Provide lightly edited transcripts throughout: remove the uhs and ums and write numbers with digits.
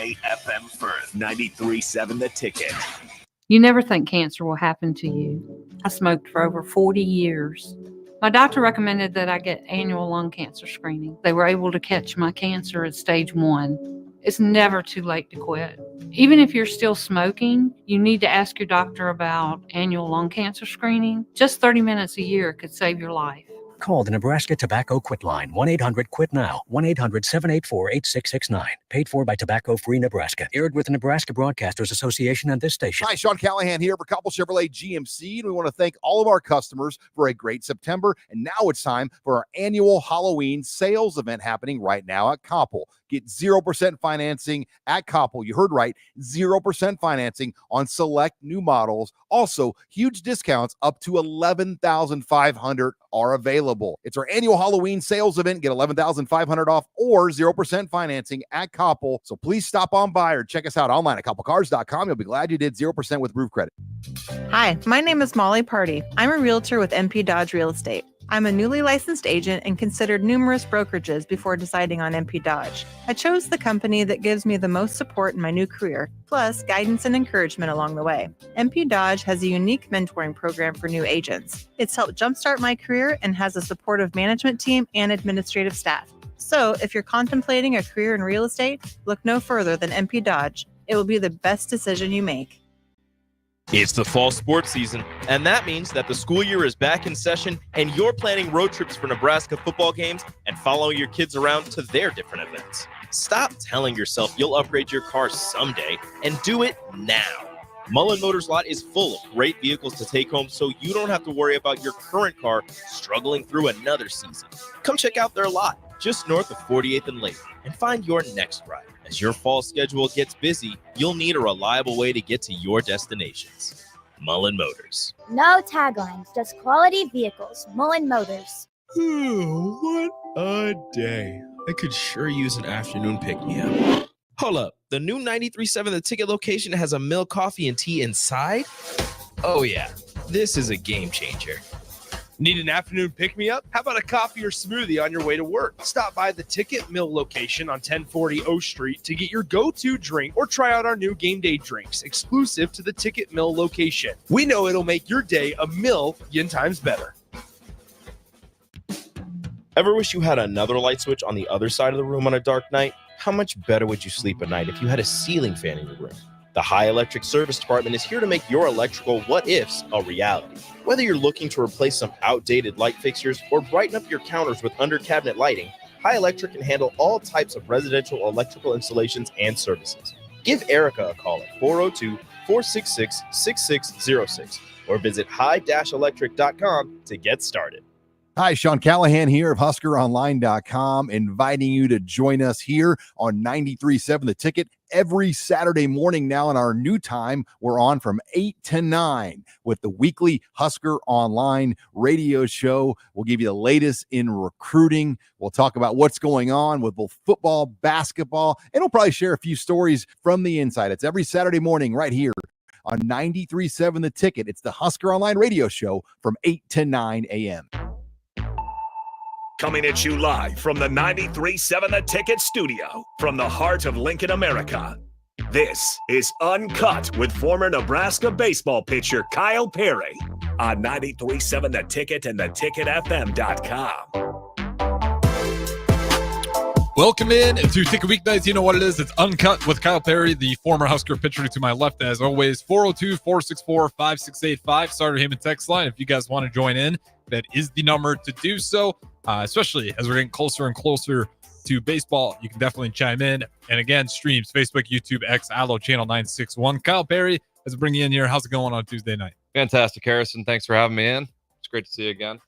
KFM Firth, 93.7 The Ticket. You never think cancer will happen to you. I smoked for over 40 years. My doctor recommended that I get annual lung cancer screening. They were able to catch my cancer at stage 1. It's never too late to quit. Even if you're still smoking, you need to ask your doctor about annual lung cancer screening. Just 30 minutes a year could save your life. Call the Nebraska Tobacco Quit Line, 1-800-QUIT-NOW, 1-800-784-8669. Paid for by Tobacco Free Nebraska. Aired with the Nebraska Broadcasters Association and this station. Hi, Sean Callahan here for Koppel Chevrolet GMC, and we want to thank all of our customers for a great September. And now it's time for our annual Halloween sales event happening right now at Koppel. Get 0% financing at Koppel. You heard right, 0% financing on select new models. Also, huge discounts up to $11,500 are available. It's our annual Halloween sales event. Get $11,500 off or 0% financing at Koppel. So please stop on by or check us out online at koppelcars.com. You'll be glad you did. 0% with roof credit. Hi, my name is Molly Party. I'm a realtor with MP Dodge Real Estate. I'm a newly licensed agent and considered numerous brokerages before deciding on MP Dodge. I chose the company that gives me the most support in my new career, plus guidance and encouragement along the way. MP Dodge has a unique mentoring program for new agents. It's helped jumpstart my career and has a supportive management team and administrative staff. So if you're contemplating a career in real estate, look no further than MP Dodge. It will be the best decision you make. It's the fall sports season, and that means that the school year is back in session and you're planning road trips for Nebraska football games and following your kids around to their different events. Stop telling yourself you'll upgrade your car someday and do it now. Mullen Motors Lot is full of great vehicles to take home so you don't have to worry about your current car struggling through another season. Come check out their lot just north of 48th and Lake and find your next ride. As your fall schedule gets busy, you'll need a reliable way to get to your destinations. Mullen Motors. No taglines, just quality vehicles. Mullen Motors. What a day. I could sure use an afternoon pick-me-up. Hold up. The new 93.7 The Ticket location has a milk, coffee, and tea inside? Oh, yeah. This is a game changer. Need an afternoon pick-me-up? How about a coffee or smoothie on your way to work? Stop by the Ticket Mill location on 1040 O Street to get your go-to drink or try out our new game day drinks exclusive to the Ticket Mill location. We know it'll make your day a million times better. Ever wish you had another light switch on the other side of the room on a dark night? How much better would you sleep at night if you had a ceiling fan in your room? The High Electric Service Department is here to make your electrical what-ifs a reality. Whether you're looking to replace some outdated light fixtures or brighten up your counters with under-cabinet lighting, High Electric can handle all types of residential electrical installations and services. Give Erica a call at 402-466-6606 or visit high-electric.com to get started. Hi, Sean Callahan here of HuskerOnline.com, inviting you to join us here on 93.7 The Ticket every Saturday morning now. In our new time, we're on from 8 to 9 with the weekly Husker Online radio show. We'll give you the latest in recruiting. We'll talk about what's going on with both football, basketball, and we'll probably share a few stories from the inside. It's every Saturday morning right here on 93.7 The Ticket. It's the Husker Online radio show from 8 to 9 a.m. Coming at you live from the 93.7 The Ticket studio from the heart of Lincoln, America. This is Uncut with former Nebraska baseball pitcher Kyle Perry on 93.7 The Ticket and theticketfm.com. Welcome in to Ticket Weeknights. You know what it is. It's Uncut with Kyle Perry, the former Husker pitcher to my left, as always. 402-464-5685. Starter Heyman text line. If you guys want to join in, that is the number to do so. Especially as we're getting closer and closer to baseball, you can definitely chime in. And again, streams, Facebook, YouTube, X, Allo, Channel 961. Kyle Perry, as we bring you in here, how's it going on Tuesday night? Fantastic, Harrison. Thanks for having me in. It's great to see you again.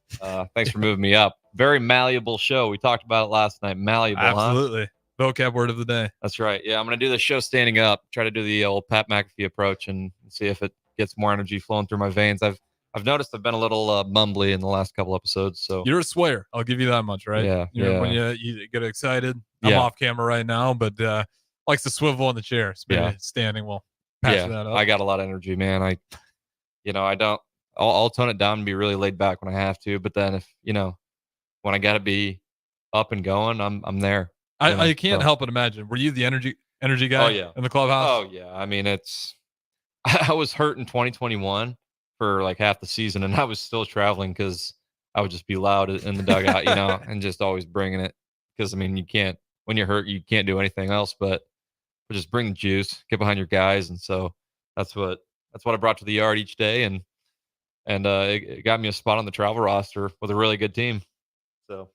Thanks for moving me up. Very malleable show. We talked about it last night. Malleable, absolutely. Huh? Vocab word of the day. That's right. Yeah, I'm going to do the show standing up, try to do the old Pat McAfee approach and see if it gets more energy flowing through my veins. I've noticed I've been a little mumbly in the last couple episodes. So you're a swear. I'll give you that much, right? Yeah. When you get excited, I'm off camera right now, but likes to swivel in the chair. Standing will patch that up. I got a lot of energy, man. I'll tone it down and be really laid back when I have to. But then if when I got to be up and going, I'm there. I can't help but imagine. Were you the energy? energy guy in the clubhouse? Oh, yeah. I mean, I was hurt in 2021 for like half the season, and I was still traveling because I would just be loud in the dugout, and just always bringing it. Because, I mean, when you're hurt, you can't do anything else but just bring the juice, get behind your guys. And so that's what I brought to the yard each day. And it got me a spot on the travel roster with a really good team. So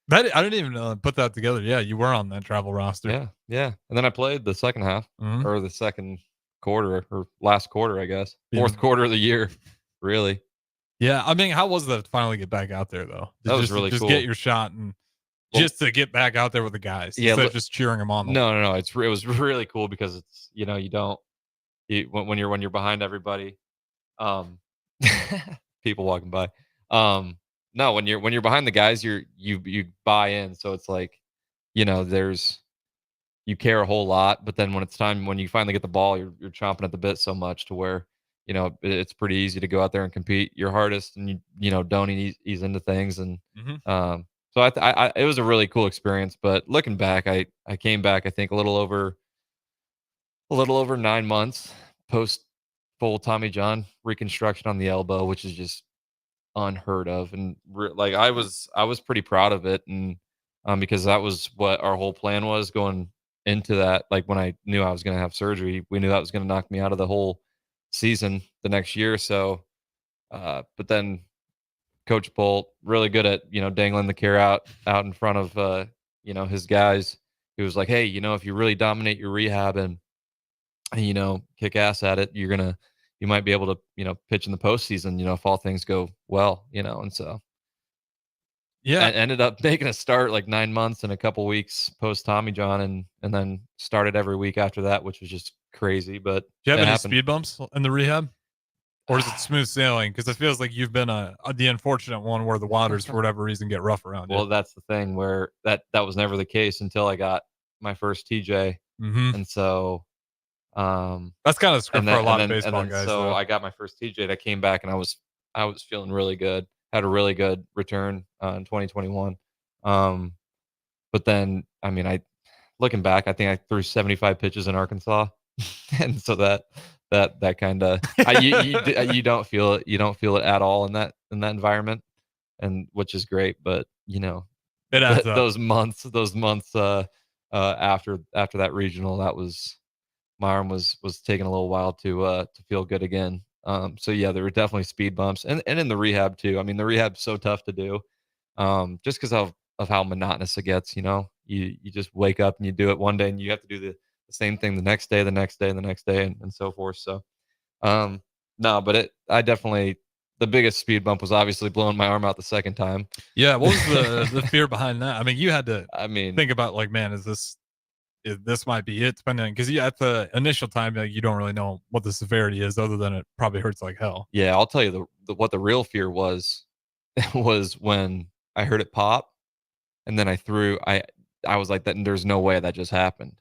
I didn't even put that together. Yeah, you were on that travel roster. yeah. And then I played the second half Mhm. or the second quarter or last quarter, I guess. Fourth quarter of the year, really. Yeah, I mean, how was that to finally get back out there, though? That was really just cool. Get your shot and just to get back out there with the guys instead of just cheering them on. No. It was really cool because it's when you're behind everybody, people walking by. No, when you're behind the guys, you buy in. So it's like, you care a whole lot, but then when you finally get the ball, you're chomping at the bit so much to where, it's pretty easy to go out there and compete your hardest and don't ease into things. And, so it was a really cool experience, but looking back, I came back, I think a little over 9 months post full Tommy John reconstruction on the elbow, which is just unheard of. And like, I was pretty proud of it. And, because that was what our whole plan was going into that. Like when I knew I was going to have surgery, we knew that was going to knock me out of the whole season the next year. So, but then Coach Bolt really good at, dangling the care out in front of, his guys. He was like, hey, if you really dominate your rehab and kick ass at it, you might be able to, pitch in the postseason, if all things go well, and so. Yeah. I ended up making a start like 9 months and a couple weeks post Tommy John and then started every week after that, which was just crazy. But do you have any speed bumps in the rehab? Or is it smooth sailing? Because it feels like you've been the unfortunate one where the waters, for whatever reason, get rough around you. Well, that's the thing where that was never the case until I got my first TJ. Mm-hmm. And so that's kind of script for a lot of baseball guys. So I got my first TJ and I came back and I was feeling really good. Had a really good return in 2021. But then, I mean, looking back, I think I threw 75 pitches in Arkansas. And so that kind of you don't feel it. You don't feel it at all in that environment, and which is great. But it adds up. Those months after that regional, my arm was taking a little while to feel good again. So yeah, there were definitely speed bumps, and in the rehab too. I mean, the rehab's so tough to do, just because of how monotonous it gets. You just wake up and you do it one day, and you have to do the same thing the next day, and so forth. So, no, but the biggest speed bump was obviously blowing my arm out the second time. Yeah, what was the fear behind that? I mean, you had to. think about like, man, this might be it, depending, because at the initial time, you don't really know what the severity is, other than it probably hurts like hell. Yeah, I'll tell you what the real fear was when I heard it pop, and then I was like, there's no way that just happened.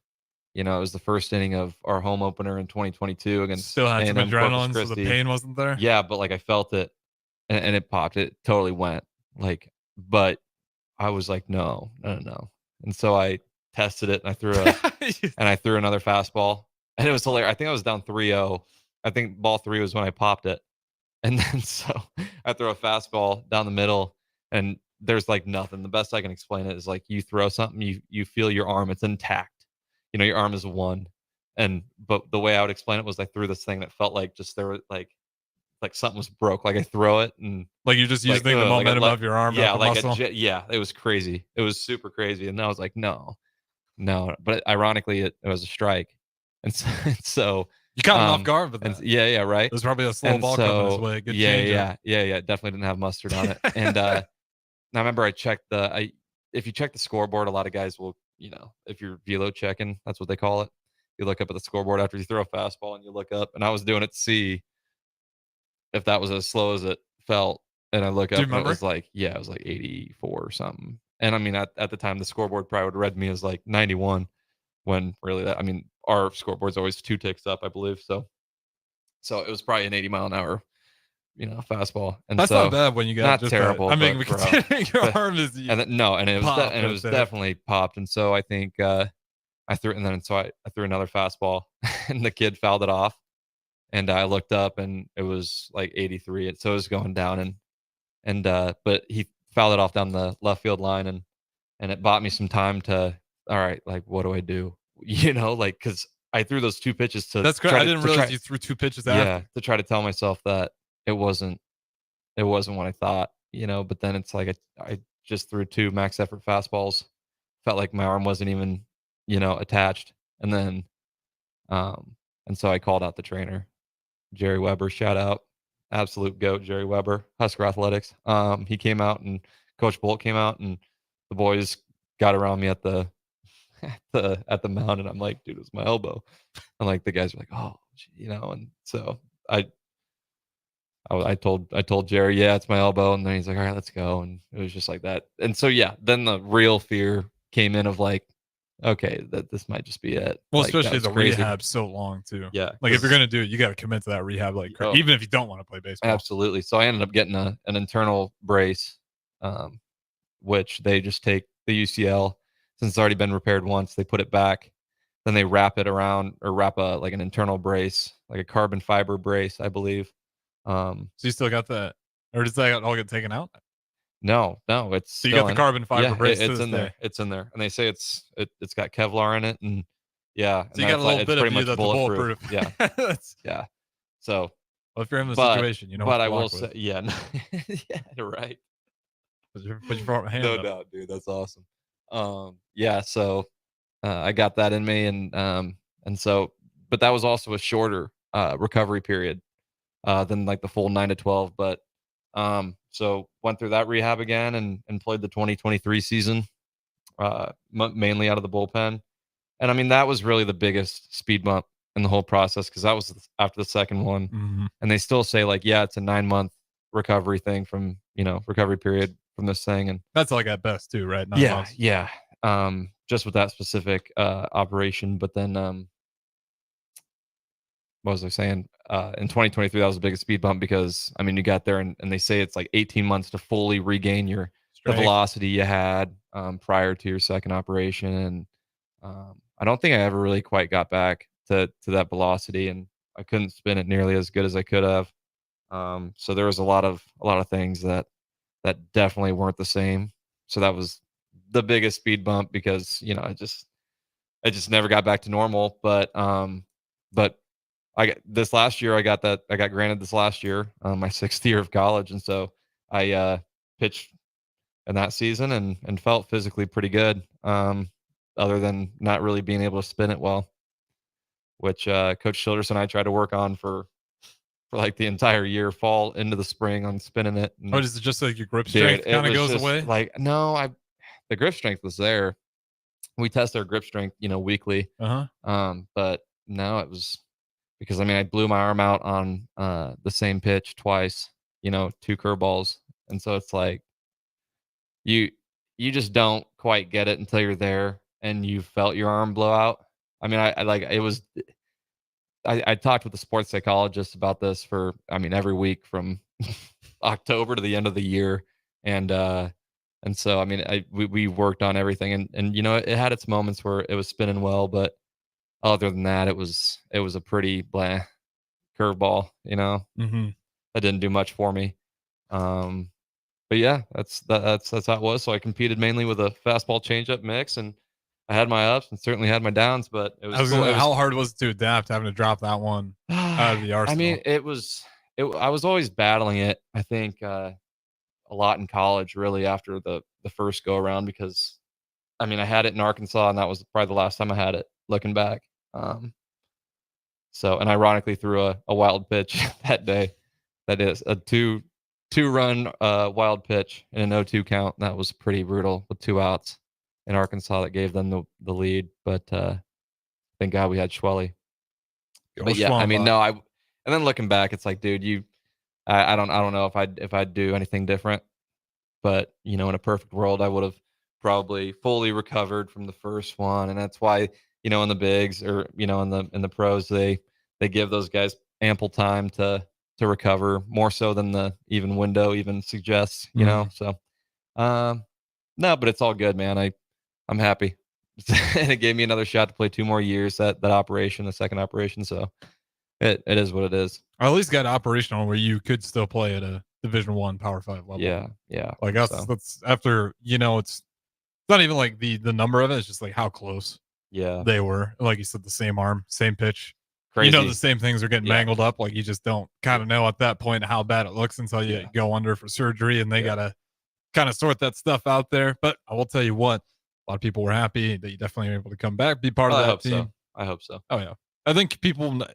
It was the first inning of our home opener in 2022 against still had some A&M adrenaline, Corpus so the Christi. pain wasn't there. Yeah, but like I felt it, and it popped. It totally went but I was like, no. And so I tested it, and I threw another fastball, and it was hilarious. I think I was down 3-0. I think ball 3 was when I popped it, and then so I throw a fastball down the middle, and there's like nothing. The best I can explain it is like you throw something, you feel your arm, it's intact. Your arm is one, but the way I would explain it was I threw this thing that felt like just there was like something was broke. Like I throw it and like you're just using the momentum of your arm. Yeah, it was crazy. It was super crazy, and I was like, no. But ironically, it was a strike, and so you caught him off guard with that. Yeah, right. It was probably a slow ball coming his way. Good yeah. Definitely didn't have mustard on it. And I remember I checked if you check the scoreboard, a lot of guys will, if you're velo checking, that's what they call it. You look up at the scoreboard after you throw a fastball, and you look up, and I was doing it to see if that was as slow as it felt. And I look up, and it was like 84 or something. And I mean, at the time, the scoreboard probably would have read me as like 91, when really our scoreboard's always 2 ticks up, I believe. So it was probably an 80 mile an hour, fastball. And that's so, not bad when you got not just terrible. Considering your arm is and it was definitely popped. And so I think I threw another fastball, and the kid fouled it off, and I looked up, and it was like 83. So it was going down, but he fouled it off down the left field line, and it bought me some time to, all right, like, what do I do? Like, because I threw those 2 pitches to. That's great. I didn't realize you threw 2 pitches after. To try to tell myself that it wasn't what I thought, but then it's like I just threw 2 max effort fastballs, felt like my arm wasn't even, attached. And then, and so I called out the trainer, Jerry Weber, shout out, absolute GOAT, Jerry Weber, Husker Athletics. He came out, and Coach Bolt came out, and the boys got around me at the at the mound, and I'm like, dude, it was my elbow. And like the guys were like, oh, and so I told Jerry, yeah, it's my elbow, and then he's like, all right, let's go, and it was just like that. And so then the real fear came in of like, okay, that this might just be it. Well, like, especially the crazy. rehab's so long too. Yeah, like if you're gonna do it, you got to commit to that rehab, like even if you don't want to play baseball. Absolutely. So I ended up getting an internal brace, which they just take the UCL, since it's already been repaired once, they put it back, then they wrap it around, or wrap like an internal brace, like a carbon fiber brace, I believe. So you still got that, or does that all get taken out? No, it's so you got the carbon fiber brace. It's in there. It's in there, and they say it's got Kevlar in it, and so you got a little bit of you that's bulletproof. Yeah, yeah. So, well, if you're in the situation, But I will say, yeah, right. Put your hand no up. doubt, dude. That's awesome. So I got that in me, and so, but that was also a shorter recovery period than like the full 9 to 12. But so went through that rehab again, and played the 2023 season, mainly out of the bullpen. And I mean, that was really the biggest speed bump in the whole process, because that was after the second one. Mm-hmm. And they still say like, yeah, it's a 9-month recovery thing from, recovery period from this thing. And that's like at best too, right? 9 months. Yeah. Just with that specific operation. But then what was I saying? In 2023, that was the biggest speed bump, because I mean, you got there, and they say it's like 18 months to fully regain the velocity you had prior to your second operation. And I don't think I ever really quite got back to that velocity, and I couldn't spin it nearly as good as I could have. So there was a lot of things that definitely weren't the same. So that was the biggest speed bump, because I just never got back to normal. But I got this last year. I got granted this last year, my 6th year of college, and so I pitched in that season and felt physically pretty good. Other than not really being able to spin it well, which Coach Childress and I tried to work on for like the entire year, fall into the spring, on spinning it. And, is it just like your grip strength kind of goes away? Like, no, the grip strength was there. We test our grip strength, weekly. But no, it was because I blew my arm out on the same pitch twice, 2 curveballs, and so it's like you just don't quite get it until you're there and you felt your arm blow out. I mean, I talked with a sports psychologist about this for, every week from October to the end of the year. And so, we worked on everything, and it had its moments where it was spinning well, but other than that, it was a pretty blah curveball, Mm-hmm. that didn't do much for me. But yeah, that's how it was. So I competed mainly with a fastball changeup mix, and I had my ups and certainly had my downs, but it was, how hard was it to adapt, having to drop that one out of the arsenal? I was always battling it. I think a lot in college, really, after the first go around, because I had it in Arkansas, and that was probably the last time I had it, looking back. So, and ironically threw a wild pitch that day. That is a two-run wild pitch in an 0-2 count. That was pretty brutal, with 2 outs in Arkansas that gave them the lead. But thank God we had Schwelly. But yeah, and then looking back, it's like, dude, I don't know if I'd do anything different. But in a perfect world, I would have probably fully recovered from the first one, and that's why in the bigs, or in the pros, they give those guys ample time to recover, more so than the even window even suggests. So no, but it's all good, man. I'm happy. and it gave me another shot to play 2 more years. That operation, the second operation. So it is what it is. Or at least got operational where you could still play at a Division One Power 5 level. Yeah. Like that's after, it's not even like the number of it, it's just like how close they were. Like you said, the same arm, same pitch. Crazy. The same things are getting mangled up. Like you just don't kind of know at that point how bad it looks until you go under for surgery, and they got to kind of sort that stuff out there. But I will tell you what, a lot of people were happy that you definitely were able to come back, be part of that team. I hope so. Oh yeah. I think people, at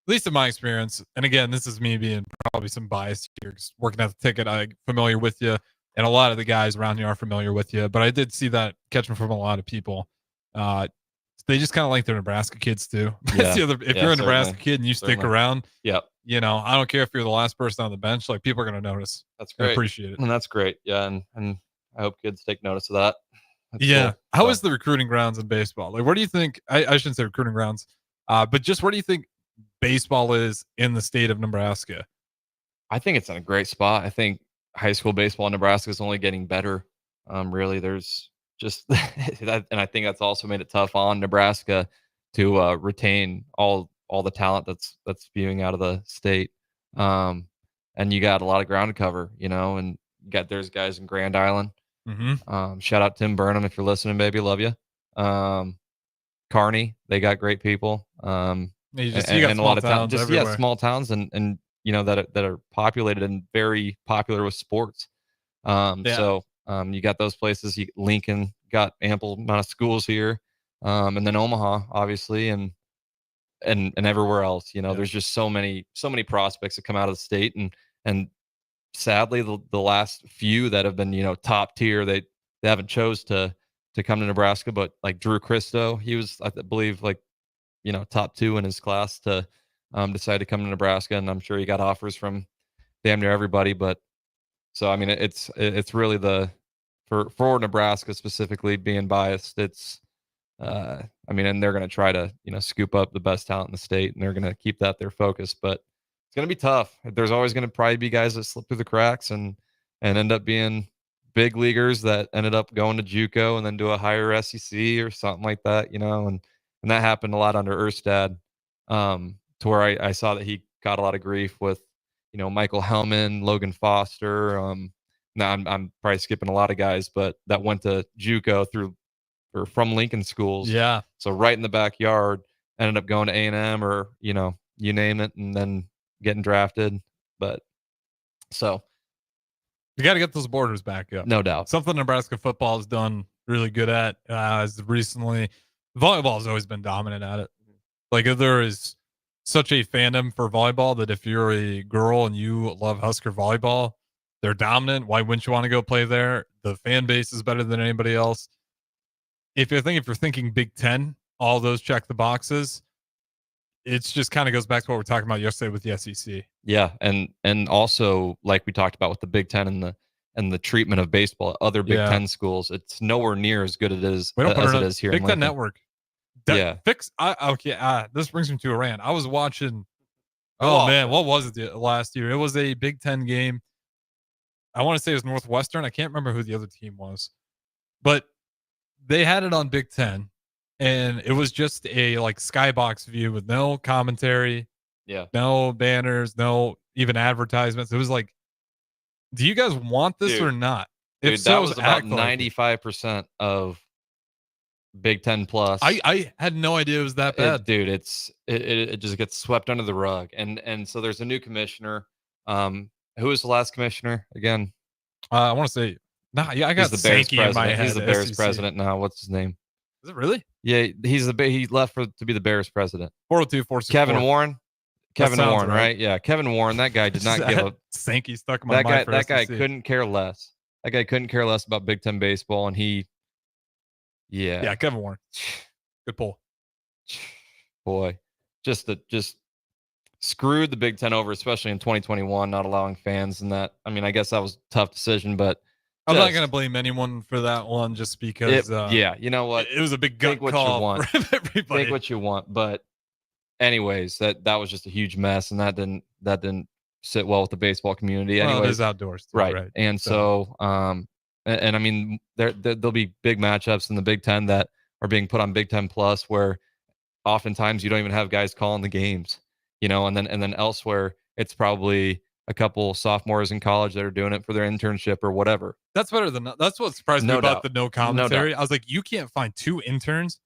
least in my experience, and again, this is me being probably some bias here, 'cause working at the ticket, I'm familiar with you, and a lot of the guys around here are familiar with you, but I did see that catching from a lot of people. They just kind of like their Nebraska kids too. That's the other. If you're a Nebraska kid and you stick around, I don't care if you're the last person on the bench. Like, people are going to notice. That's great. I appreciate it, and that's great. Yeah, and I hope kids take notice of that. That's yeah. cool. How is the recruiting grounds in baseball? Like, where do you think? I shouldn't say recruiting grounds, but just where do you think baseball is in the state of Nebraska? I think it's in a great spot. I think high school baseball in Nebraska is only getting better. Really, there's just that, and I think that's also made it tough on Nebraska to retain all the talent that's spewing out of the state. And you got a lot of ground to cover, and there's guys in Grand Island. Shout out Tim Burnham if you're listening, baby, love you. Kearney, they got great people. You got and a lot of towns, just small towns and that are populated and very popular with sports. So you got those places. Lincoln got ample amount of schools here, and then Omaha, obviously, and everywhere else. There's just so many prospects that come out of the state, and sadly, the last few that have been top tier, they haven't chose to come to Nebraska. But like Drew Christo, he was, I believe, like top 2 in his class to decide to come to Nebraska, and I'm sure he got offers from damn near everybody. But so I mean, it's really for Nebraska specifically, being biased, it's and they're going to try to scoop up the best talent in the state, and they're going to keep that their focus. But it's going to be tough. There's always going to probably be guys that slip through the cracks and end up being big leaguers that ended up going to JUCO and then do a higher SEC or something like that, and that happened a lot under Erstad, to where I saw that he got a lot of grief with Michael Hellman, Logan Foster. Now I'm probably skipping a lot of guys, but that went to JUCO from Lincoln schools. Yeah. So right in the backyard, ended up going to A&M or you name it, and then getting drafted. But so you got to get those borders back up, no doubt. Something Nebraska football has done really good at as recently. Volleyball has always been dominant at it. Like, there is such a fandom for volleyball that if you're a girl and you love Husker volleyball, they're dominant. Why wouldn't you want to go play there? The fan base is better than anybody else. If you're thinking Big Ten, all those check the boxes. It's just kind of goes back to what we were talking about yesterday with the SEC. Yeah, and also, like we talked about with the Big Ten and the treatment of baseball at other Big Ten schools, it's nowhere near as good as it is here. Big in Ten Lincoln. Network. This brings me to a rant. I was watching. Man, what was it last year? It was a Big Ten game. I want to say it was Northwestern. I can't remember who the other team was, but they had it on Big Ten, and it was just a skybox view with no commentary, no banners, no even advertisements. It was like, do you guys want this or not? Dude, that was about 95% of Big Ten Plus. I had no idea it was that bad. It just gets swept under the rug. And so there's a new commissioner. Who was the last commissioner again? I want to say, I got Sankey in my head. He's the Bears president now. What's his name? Is it really? Yeah, he left to be the Bears president. 402-464. Kevin Warren. Kevin Warren, right? Yeah, Kevin Warren. That guy did not give a Sankey stuck in my mind. That guy couldn't care less. That guy couldn't care less about Big Ten baseball, and yeah, Kevin Warren. Good pull. Boy, just screwed the Big Ten over, especially in 2021, not allowing fans and that. I mean, I guess that was a tough decision, but I'm not going to blame anyone for that one just because. You know what? It was a big gut call for everybody. Think what you want, but anyways, that was just a huge mess, and that didn't sit well with the baseball community. Well, anyways, it is outdoors, too, right? And so, and I mean, there'll be big matchups in the Big Ten that are being put on Big Ten Plus, where oftentimes you don't even have guys calling the games, and then elsewhere it's probably a couple sophomores in college that are doing it for their internship or whatever. That's better than that's what surprised me No about doubt. the no commentary. No doubt. I was like, you can't find 2 interns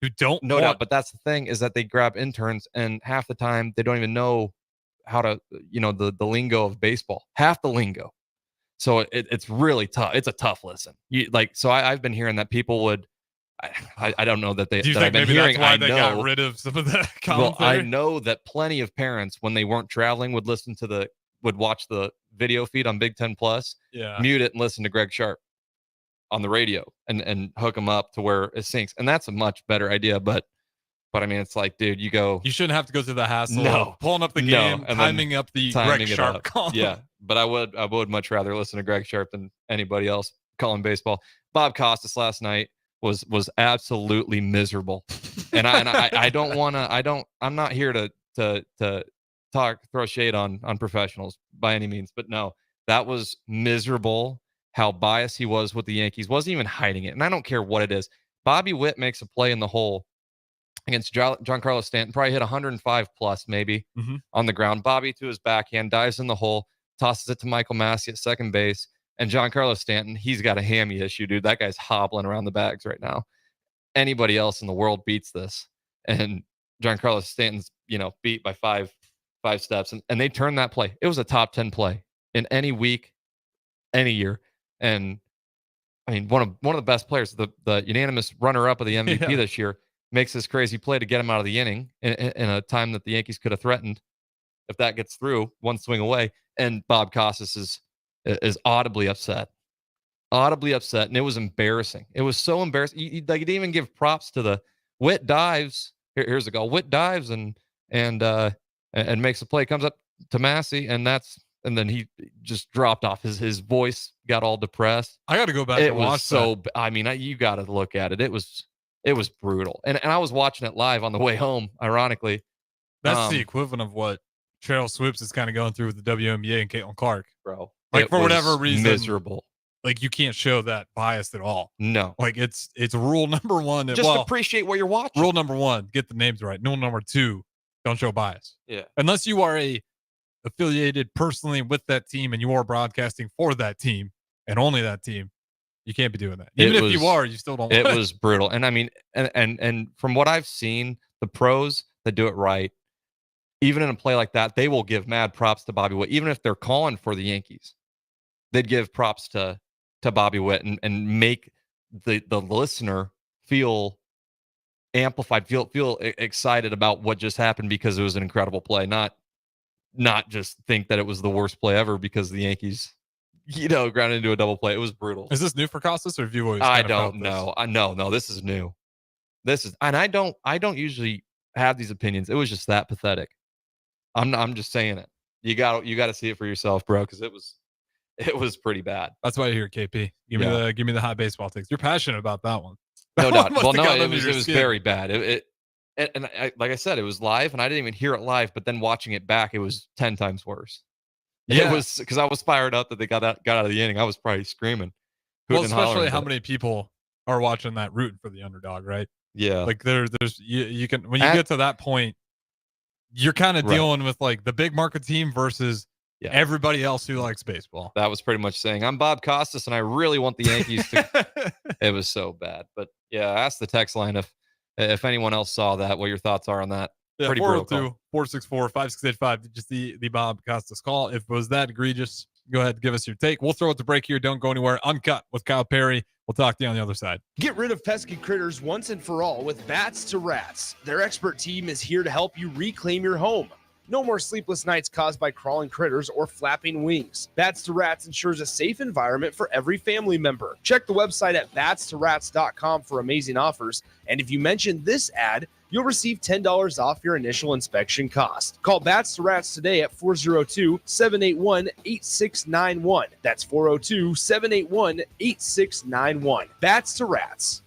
who don't No want. doubt, but that's the thing, is that they grab interns and half the time they don't even know how to, the lingo of baseball, half the lingo. So it's really tough. It's a tough listen. I've been hearing that people would, I don't know that they. Do you that think I've been maybe hearing, that's why they got rid of some of the commentary? Well, I know that plenty of parents, when they weren't traveling, would watch the video feed on Big Ten Plus, mute it and listen to Greg Sharp on the radio and hook them up to where it syncs. And that's a much better idea. But I mean, it's like, dude, you shouldn't have to go through the hassle of pulling up the game, and timing up the Greg Sharp call. Yeah, but I would much rather listen to Greg Sharp than anybody else calling baseball. Bob Costas last night was absolutely miserable, and I don't want to. I'm not here to throw shade on professionals by any means, but no, that was miserable. How biased he was with the Yankees, wasn't even hiding it, and I don't care what it is. Bobby Witt makes a play in the hole against Giancarlo Stanton, probably hit 105 plus maybe on the ground. Bobby, to his backhand, dives in the hole, tosses it to Michael Massey at second base, and Giancarlo Stanton, he's got a hammy issue, dude. That guy's hobbling around the bags right now. Anybody else in the world beats this, and Giancarlo Stanton's beat by five steps, and they turned that play. It was a top 10 play in any week, any year, and I mean one of the best players, the unanimous runner-up of the MVP this year, makes this crazy play to get him out of the inning in a time that the Yankees could have threatened. If that gets through, one swing away, and Bob Costas is audibly upset, and it was embarrassing. It was so embarrassing. He didn't even give props to the Witt dives. Here's a goal. Witt dives and makes a play, comes up to Massey, and then he just dropped off. His voice got all depressed. I got to go back and watch that. I mean, you got to look at it. It was brutal. And I was watching it live on the way home, ironically. That's the equivalent of what Cheryl Swoops is kind of going through with the WNBA and Caitlin Clark. Bro. Like, for whatever reason. Miserable. Like, you can't show that bias at all. No. Like, it's rule number 1. Just appreciate what you're watching. Rule number 1, get the names right. Rule number 2, don't show bias. Yeah. Unless you are affiliated personally with that team and you are broadcasting for that team and only that team, you can't be doing that. Even if you are, you still don't. It was brutal. And I mean, and from what I've seen, the pros that do it right, even in a play like that, they will give mad props to Bobby Witt. Even if they're calling for the Yankees, they'd give props to Bobby Witt and make the listener feel amplified, feel excited about what just happened because it was an incredible play. Not just think that it was the worst play ever because the Yankees grounded into a double play. It was brutal. Is this new for Costas, or have you always? I don't know. No, this is new. And I don't usually have these opinions. It was just that pathetic. I'm just saying it. You got to see it for yourself, bro, because it was pretty bad. That's why you're here, KP. Give me the hot baseball takes. You're passionate about that one. No doubt. Well, no, it was very bad. Like I said, it was live, and I didn't even hear it live. But then watching it back, it was 10 times worse. Yeah. It was because I was fired up that they got out of the inning. I was probably screaming. Well, especially how many people are watching that rooting for the underdog, right? Yeah. Like there's you can when you get to that point, you're kind of dealing with like the big market team versus everybody else who likes baseball. That was pretty much saying, I'm Bob Costas and I really want the Yankees to. It was so bad. But yeah, ask the text line if anyone else saw that, what your thoughts are on that. Yeah, pretty 402-464-5685. Just the Bob Costas call. If it was that egregious, go ahead and give us your take. We'll throw it to break here. Don't go anywhere. Uncut with Kyle Perry. We'll talk to you on the other side. Get rid of pesky critters once and for all with Bats to Rats. Their expert team is here to help you reclaim your home. No more sleepless nights caused by crawling critters or flapping wings. Bats to Rats ensures a safe environment for every family member. Check the website at batstorats.com for amazing offers. And if you mention this ad, you'll receive $10 off your initial inspection cost. Call Bats to Rats today at 402-781-8691. That's 402-781-8691. Bats to Rats.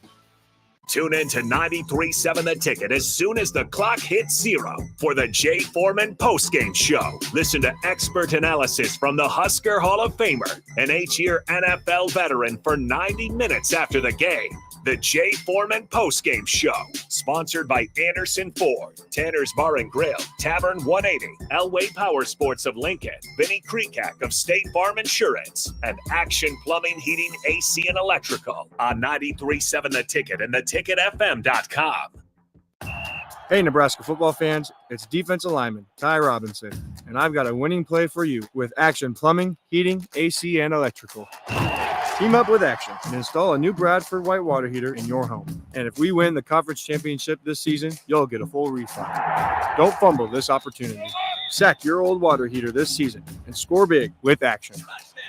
Tune in to 93.7 The Ticket as soon as the clock hits 0 for the Jay Foreman postgame show. Listen to expert analysis from the Husker Hall of Famer, an 8-year NFL veteran, for 90 minutes after the game. The Jay Foreman Postgame Show, sponsored by Anderson Ford, Tanner's Bar and Grill, Tavern 180, Elway Power Sports of Lincoln, Vinnie Kreekak of State Farm Insurance, and Action Plumbing, Heating, AC, and Electrical on 93.7 The Ticket and theticketfm.com. Hey, Nebraska football fans, it's defensive lineman Ty Robinson, and I've got a winning play for you with Action Plumbing, Heating, AC, and Electrical. Team up with Action and install a new Bradford white water heater in your home. And if we win the conference championship this season, you'll get a full refund. Don't fumble this opportunity. Sack your old water heater this season and score big with Action.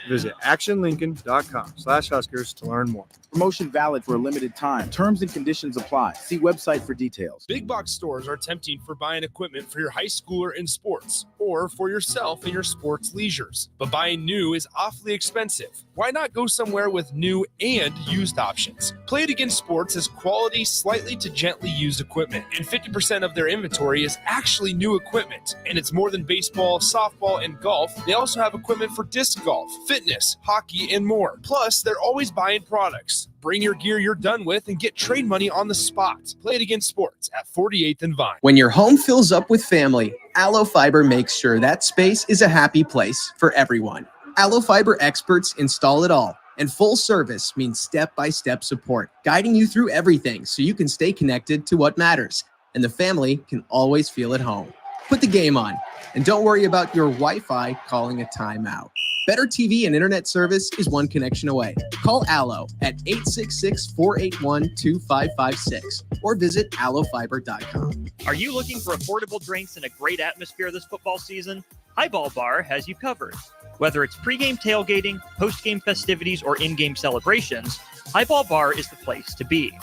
Visit actionlincoln.com/Huskers to learn more. Promotion valid for a limited time. Terms and conditions apply. See website for details. Big box stores are tempting for buying equipment for your high schooler in sports or for yourself in your sports leisures. But buying new is awfully expensive. Why not go somewhere with new and used options? Play It Again Sports is quality, slightly to gently used equipment, and 50% of their inventory is actually new equipment. And it's more than baseball, softball, and golf. They also have equipment for disc golf, fitness, hockey, and more. Plus, they're always buying products. Bring your gear you're done with and get trade money on the spot. Play It Again Sports at 48th and Vine. When your home fills up with family, Allo Fiber makes sure that space is a happy place for everyone. Allo Fiber experts install it all, and full service means step-by-step support, guiding you through everything so you can stay connected to what matters, and the family can always feel at home. Put the game on, and don't worry about your Wi-Fi calling a timeout. Better TV and internet service is one connection away. Call Allo at 866-481-2556 or visit allofiber.com. Are you looking for affordable drinks and a great atmosphere this football season? Highball Bar has you covered. Whether it's pregame tailgating, postgame festivities, or in-game celebrations, Highball Bar is the place to be.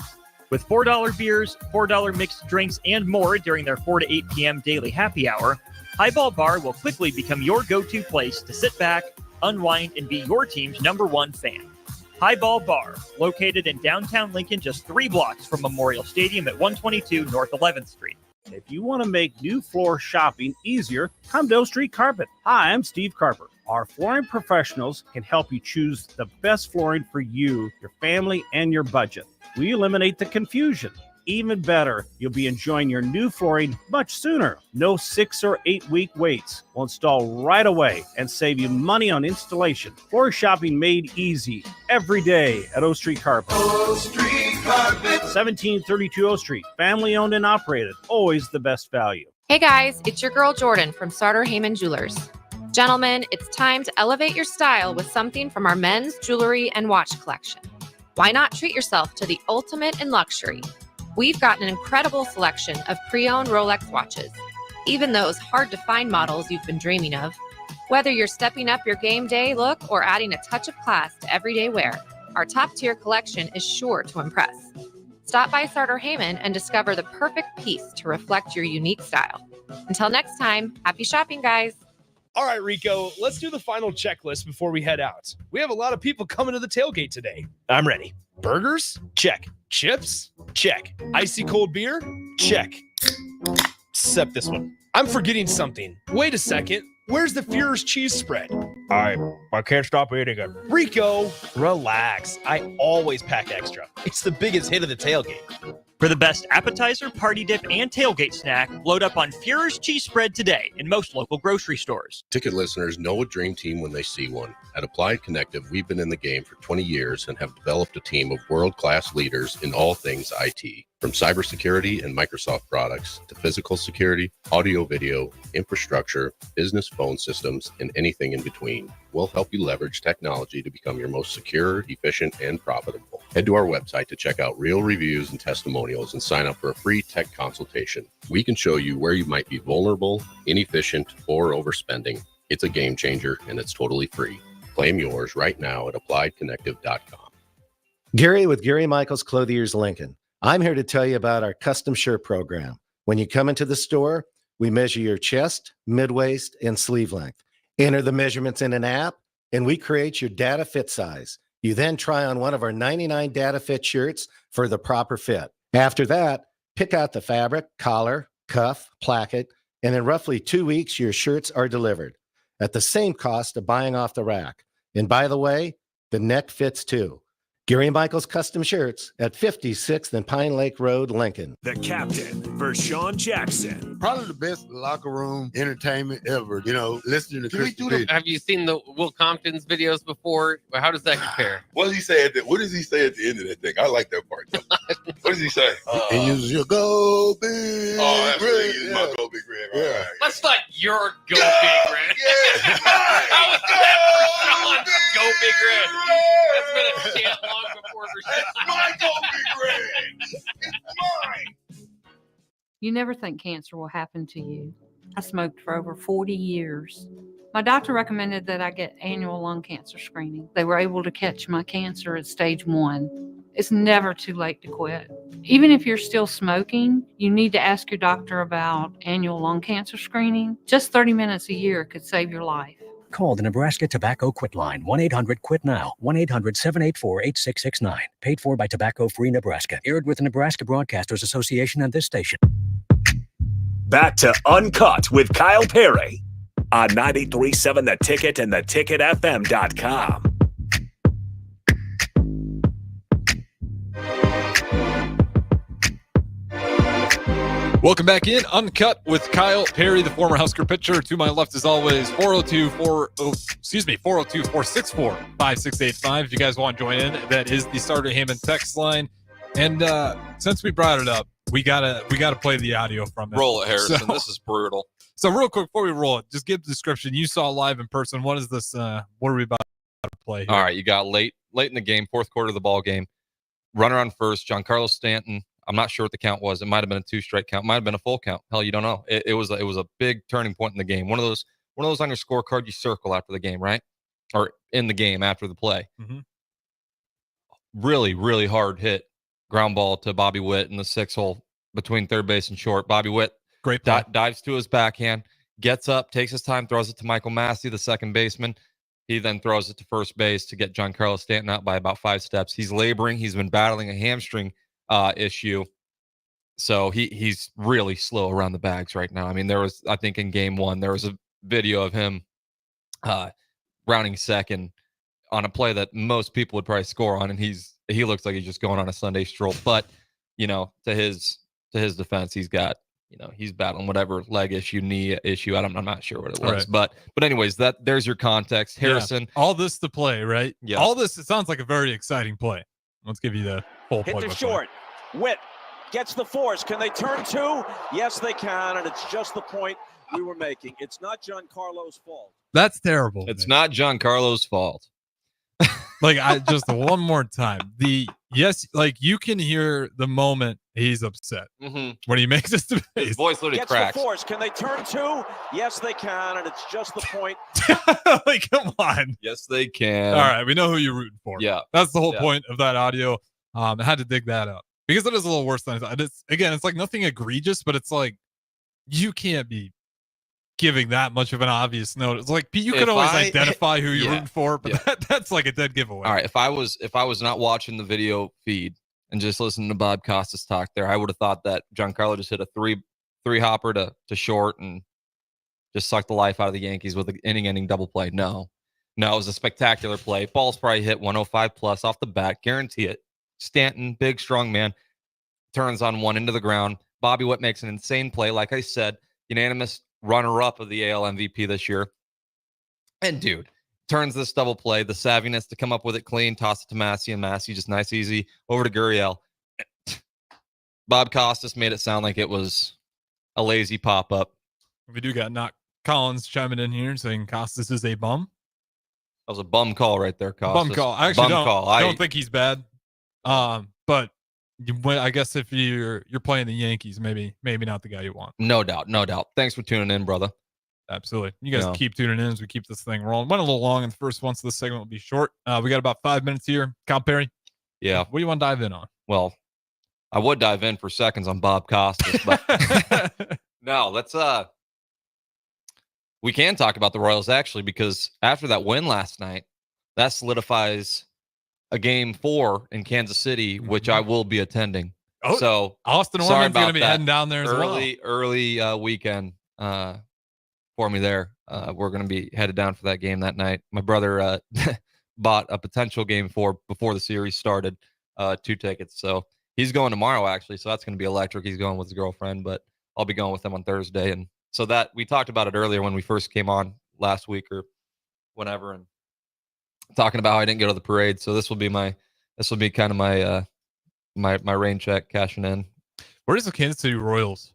With $4 beers, $4 mixed drinks, and more during their 4 to 8 p.m. daily happy hour, Highball Bar will quickly become your go-to place to sit back, unwind, and be your team's #1 fan. Highball Bar, located in downtown Lincoln, just 3 blocks from Memorial Stadium at 122 North 11th Street. If you want to make new floor shopping easier, come to O Street Carpet. Hi, I'm Steve Carper. Our flooring professionals can help you choose the best flooring for you, your family, and your budget. We eliminate the confusion. Even better, you'll be enjoying your new flooring much sooner. No 6 or 8 week waits. We'll install right away and save you money on installation. Floor shopping made easy every day at O Street Carpet. O Street Carpet. 1732 O Street. Family owned and operated. Always the best value. Hey guys, it's your girl Jordan from Sartor Heyman Jewelers. Gentlemen, it's time to elevate your style with something from our men's jewelry and watch collection. Why not treat yourself to the ultimate in luxury? We've got an incredible selection of pre-owned Rolex watches, even those hard-to-find models you've been dreaming of. Whether you're stepping up your game day look or adding a touch of class to everyday wear, our top-tier collection is sure to impress. Stop by Sartor Heyman and discover the perfect piece to reflect your unique style. Until next time, happy shopping, guys. All right, Rico, let's do the final checklist before we head out. We have a lot of people coming to the tailgate today. I'm ready. Burgers? Check. Chips? Check. Icy cold beer? Check. Except this one. I'm forgetting something. Wait a second. Where's the Führer's cheese spread? I can't stop eating it. Rico, relax. I always pack extra. It's the biggest hit of the tailgate. For the best appetizer, party dip, and tailgate snack, load up on Führer's cheese spread today in most local grocery stores. Ticket listeners know a dream team when they see one. At Applied Connective, we've been in the game for 20 years and have developed a team of world-class leaders in all things IT. From cybersecurity and Microsoft products to physical security, audio-video, infrastructure, business phone systems, and anything in between, we'll help you leverage technology to become your most secure, efficient, and profitable. Head to our website to check out real reviews and testimonials and sign up for a free tech consultation. We can show you where you might be vulnerable, inefficient, or overspending. It's a game changer, and it's totally free. Claim yours right now at appliedconnective.com. Gary with Gary Michaels Clothiers Lincoln. I'm here to tell you about our custom shirt program. When you come into the store, we measure your chest, mid-waist, and sleeve length. Enter the measurements in an app, and we create your data fit size. You then try on one of our 99 data fit shirts for the proper fit. After that, pick out the fabric, collar, cuff, placket, and in roughly 2 weeks, your shirts are delivered at the same cost of buying off the rack. And by the way, the neck fits too. Gary Michaels Custom Shirts at 56th and Pine Lake Road, Lincoln. The captain, Vershawn Jackson. Probably the best locker room entertainment ever. You know, listening to Chris. Have you seen the Will Compton's videos before? How does that compare? What does he say what does he say at the end of that thing? I like that part. What does he say? And use your go big. Oh, that's red. what he used my go big red. Right, Yeah. right. That's like your Go Big Red. Yeah. How is that Vershawn's Go Big Red? That's been a chant long before Vershawn. That's my go big red. It's mine. You never think cancer will happen to you. I smoked for over 40 years. My doctor recommended that I get annual lung cancer screening. They were able to catch my cancer at stage 1. It's never too late to quit. Even if you're still smoking, you need to ask your doctor about annual lung cancer screening. Just 30 minutes a year could save your life. Call the Nebraska Tobacco Quit Line, 1-800-QUIT-NOW, 1-800-784-8669. Paid for by Tobacco Free Nebraska. Aired with the Nebraska Broadcasters Association and this station. Back to Uncut with Kyle Perry on 93.7 The Ticket and theticketfm.com. Welcome back in, Uncut with Kyle Perry, the former Husker pitcher. To my left, as always, 402-464-5685. If you guys want to join in, that is the Starter Hammond text line. And since we brought it up, we gotta play the audio from it. Roll it, Harrison. This is brutal. So real quick before we roll it, just give the description. You saw live in person. What is this? What are we about to play here? All right, you got late in the game, fourth quarter of the ball game. Runner on first, Giancarlo Stanton. I'm not sure what the count was. It might have been a 2-strike count. Might have been a full count. Hell, you don't know. It was a big turning point in the game. One of those on your scorecard you circle after the game, right? Or in the game after the play. Mm-hmm. Really, really hard hit. Ground ball to Bobby Witt in the 6 hole between third base and short. Bobby Witt great play. Dives to his backhand, gets up, takes his time, throws it to Michael Massey, the second baseman. He then throws it to first base to get Giancarlo Stanton out by about 5 steps. He's laboring. He's been battling a hamstring issue. So he's really slow around the bags right now. I mean, I think in game 1, there was a video of him rounding second on a play that most people would probably score on, and he looks like he's just going on a Sunday stroll. But, to his defense, he's got, he's battling whatever leg issue, knee issue. I'm not sure what it was. Right. But anyways, there's your context. Harrison. Yeah. All this to play, right? Yeah. All this, it sounds like a very exciting play. Let's give you the full play. Hit to short. Witt gets the force. Can they turn 2? Yes, they can, and it's just the point we were making. It's not Giancarlo's fault. That's terrible. It's not Giancarlo's fault. Like, I just one more time. You can hear the moment he's upset when he makes it to base. His voice literally Gets cracks. the force. Can they turn 2? Yes, they can, and it's just the point. Like, come on. Yes, they can. All right, we know who you're rooting for. Yeah, that's the whole point of that audio. I had to dig that up because it is a little worse than I thought. It's like nothing egregious, but it's like you can't be giving that much of an obvious note. It's like you could always identify who you're rooting for, but that's like a dead giveaway. All right, if I was not watching the video feed and just listening to Bob Costas talk there, I would have thought that Giancarlo just hit a three hopper to short and just sucked the life out of the Yankees with an inning-ending double play. No, it was a spectacular play. Ball's probably hit 105 plus off the bat, guarantee it. Stanton, big, strong man, turns on one into the ground. Bobby Witt makes an insane play. Like I said, unanimous runner-up of the AL MVP this year. And, dude, turns this double play, the savviness to come up with it clean, toss it to Massey, and Massey just nice, easy, over to Gurriel. Bob Costas made it sound like it was a lazy pop-up. We do got Knock Collins chiming in here saying Costas is a bum. That was a bum call right there, Costas. Bum call. I actually don't think he's bad. But I guess if you're playing the Yankees, maybe not the guy you want. No doubt. Thanks for tuning in, brother. Absolutely. You guys keep tuning in as we keep this thing rolling. Went a little long in the first one, so this segment will be short. We got about 5 minutes here. Kyle Perry. Yeah. What do you want to dive in on? Well, I would dive in for seconds on Bob Costas, but no, let's we can talk about the Royals actually, because after that win last night, that solidifies a game 4 in Kansas City, which I will be attending. Oh, so Austin Orman's going to be heading down there as early weekend for me there. We're going to be headed down for that game that night. My brother bought a potential game for before the series started, 2 tickets. So he's going tomorrow, actually. So that's going to be electric. He's going with his girlfriend, but I'll be going with him on Thursday. And so that we talked about it earlier when we first came on last week or whenever, and talking about how I didn't go to the parade. So this will be kind of my my rain check cashing in. Where does the Kansas City Royals?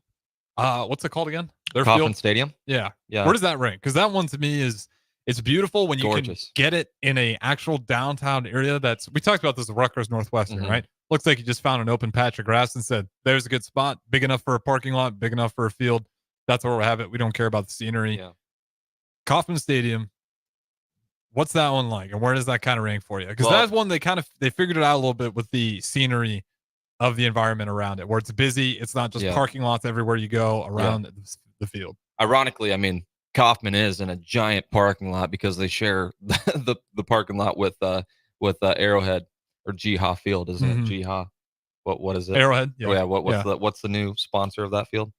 What's it called again? Their Kauffman field? Stadium. Yeah. Yeah. Where does that rank? Because that one to me it's beautiful when you Gorgeous. can get it in a actual downtown area. We talked about this at Rutgers Northwestern, Mhm. right? Looks like you just found an open patch of grass and said, "There's a good spot, big enough for a parking lot, big enough for a field. That's where we'll have it. We don't care about the scenery." Yeah. Kauffman Stadium. What's that one like, and where does that kind of rank for you? Because Well- that's one they figured it out a little bit with the scenery of the environment around it, where it's busy. It's not just Yeah. parking lots everywhere you go around the field. Ironically, I mean, Kauffman is in a giant parking lot because they share the parking lot with Arrowhead or Jihad Field, isn't Mhm. it? Jihad. What is it? Arrowhead. Oh, yeah. Yeah. What's the new sponsor of that field?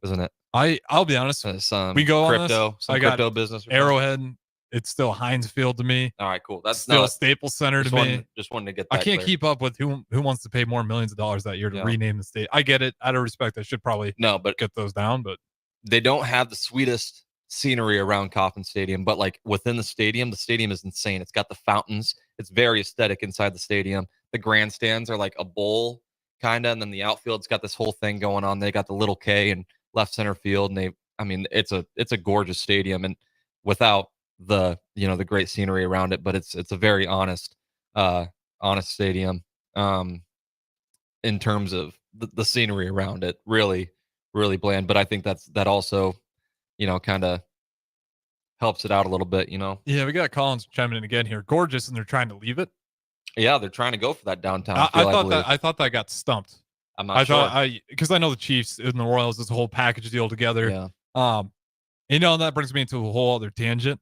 Isn't it? I'll be honest. Some We go on crypto, this. some I got crypto business. Or something? Arrowhead. It's still Heinz Field to me. All right, cool. That's Still no, Staples Center to just me. Just wanted to get. I That can't clear. keep up with who wants to pay more millions of dollars that year to Yeah. rename the state. I get it. Out of respect, I should probably but get those down. But they don't have the sweetest scenery around Kauffman Stadium, but like within the stadium is insane. It's got the fountains. It's very aesthetic inside the stadium. The grandstands are like a bowl kind of, and then the outfield's got this whole thing going on. They got the little K in left center field, and it's a gorgeous stadium, and without the the great scenery around it, but it's a very honest stadium in terms of the scenery around it. Really bland, but I think that also kind of helps it out a little bit, yeah, we got Collins chiming in again here. Gorgeous, and they're trying to leave it. Yeah, they're trying to go for that downtown. I thought that got stumped. I'm not sure. Because I know the Chiefs and the Royals is a whole package deal together. Yeah. And that brings me into a whole other tangent.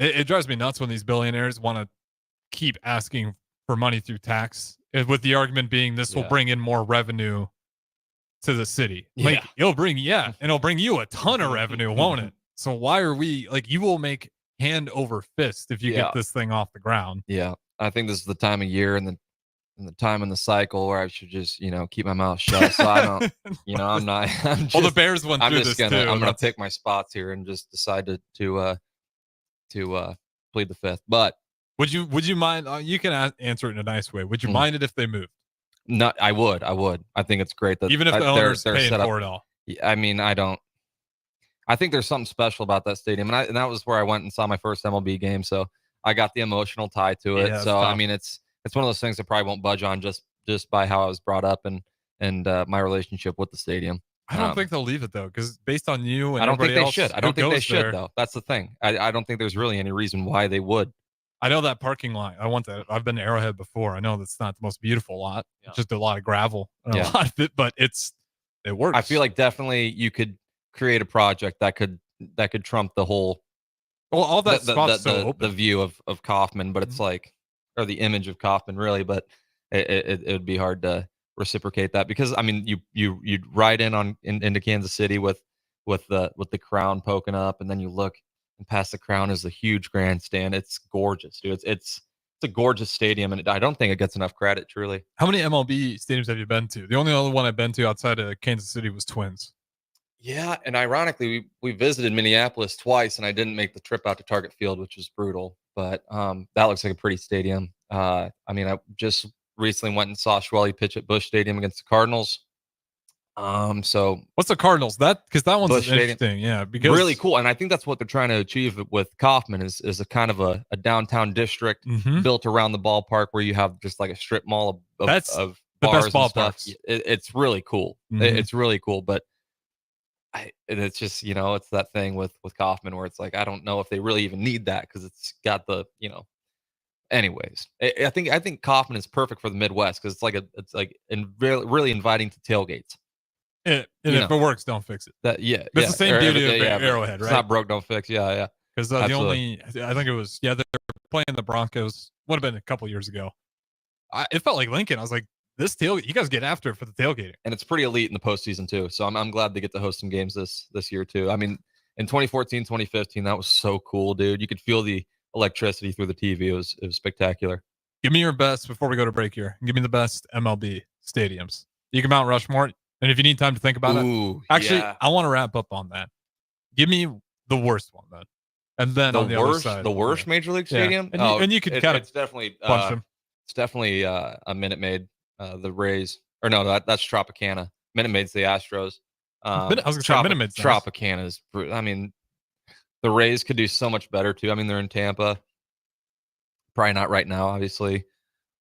It drives me nuts when these billionaires want to keep asking for money through tax, with the argument being this will bring in more revenue to the city. Like it'll bring you a ton of revenue, won't it? So why are we you will make hand over fist if you get this thing off the ground. Yeah. I think this is the time of year and the time in the cycle where I should just, keep my mouth shut. So I don't, I'm not. Well, the Bears went I'm through just this gonna, too. I'm gonna pick my spots here and just decide to plead the fifth. But would you mind? You can answer it in a nice way. Would you mind it if they moved? No, I would. I think it's great that Even if the owners paying set up for it all. I mean, I think there's something special about that stadium, and that was where I went and saw my first MLB game. So I got the emotional tie to it. Yeah, so tough. I mean, it's one of those things I probably won't budge on just by how I was brought up and my relationship with the stadium. I don't think they'll leave it though, because based on you and I don't think everybody they else should. I don't who think they goes should there, though. That's the thing. I don't think there's really any reason why they would. I know that parking lot. I want that. I've been to Arrowhead before. I know that's not the most beautiful lot. It's just a lot of gravel and a lot of it, but it works. I feel like definitely you could create a project that could trump the whole. Well, all that spot's so open. The view of Kauffman, but it's like, or the image of Kauffman, really. But it would be hard to reciprocate that because I mean, you'd ride into Kansas City with the crown poking up, and then you look. And past the crown is a huge grandstand. It's gorgeous, dude. It's a gorgeous stadium, and I don't think it gets enough credit. Truly. How many MLB stadiums have you been to? The only other one I've been to outside of Kansas City was Twins. Yeah, and ironically, we visited Minneapolis twice, and I didn't make the trip out to Target Field, which was brutal. But that looks like a pretty stadium. I mean, I just recently went and saw Schwelly pitch at Busch Stadium against the Cardinals. So what's the Cardinals? Because that one's Busch interesting. Stadium. Yeah, because really cool, and I think that's what they're trying to achieve with Kauffman is a kind of a downtown district built around the ballpark where you have just like a strip mall of That's of the bars best and stuff. ballparks. It's really cool. It's really cool, but it's just it's that thing with Kauffman where it's like I don't know if they really even need that because it's got the Anyways, I think Kauffman is perfect for the Midwest because it's like really inviting to tailgates. And if it works, don't fix it. That's the same beauty of Arrowhead, right? It's not broke, don't fix. Yeah. Because the only, I think it was, they're playing the Broncos. Would have been a couple years ago. It felt like Lincoln. I was like, this tailgate, you guys get after it for the tailgating. And it's pretty elite in the postseason too. So I'm glad they get to host some games this year too. I mean, in 2014, 2015, that was so cool, dude. You could feel the electricity through the TV. It was spectacular. Give me your best before we go to break here. Give me the best MLB stadiums. You can Mount Rushmore, and if you need time to think about it, actually, I want to wrap up on that. Give me the worst one then, and then on the other side, the worst Major League Stadium. Yeah. And you could kind of it's definitely punch them. It's definitely a Minute Maid, the Rays, or no, that's Tropicana. Minute Maid's the Astros. I was gonna say Minute Maid's nice. Tropicana is. I mean, the Rays could do so much better too. I mean, they're in Tampa. Probably not right now, obviously.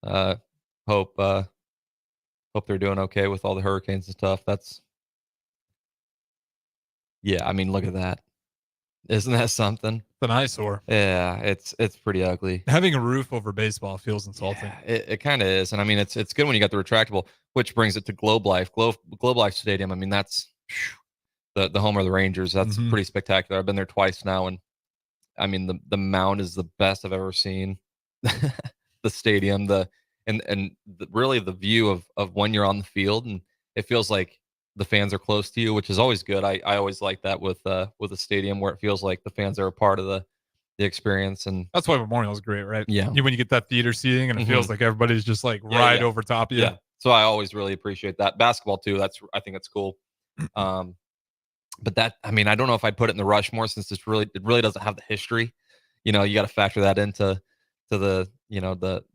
Hope they're doing okay with all the hurricanes and stuff. Yeah, I mean, look at that. Isn't that something? It's an eyesore. Yeah, it's pretty ugly. Having a roof over baseball feels insulting. Yeah, it kind of is, and I mean, it's good when you got the retractable, which brings it to Globe Life. Globe Life Stadium. I mean, that's the home of the Rangers. That's pretty spectacular. I've been there twice now, and I mean, the mound is the best I've ever seen. The stadium, really the view of when you're on the field, and it feels like the fans are close to you, which is always good. I always like that with a stadium where it feels like the fans are a part of the experience, and that's why Memorial is great, right? Yeah, when you get that theater seating and it feels like everybody's just like over top of you. Yeah, so I always really appreciate that. Basketball too. I think it's cool. But that, I mean, I don't know if I'd put it in the Rushmore since it really doesn't have the history. You know, you got to factor that into the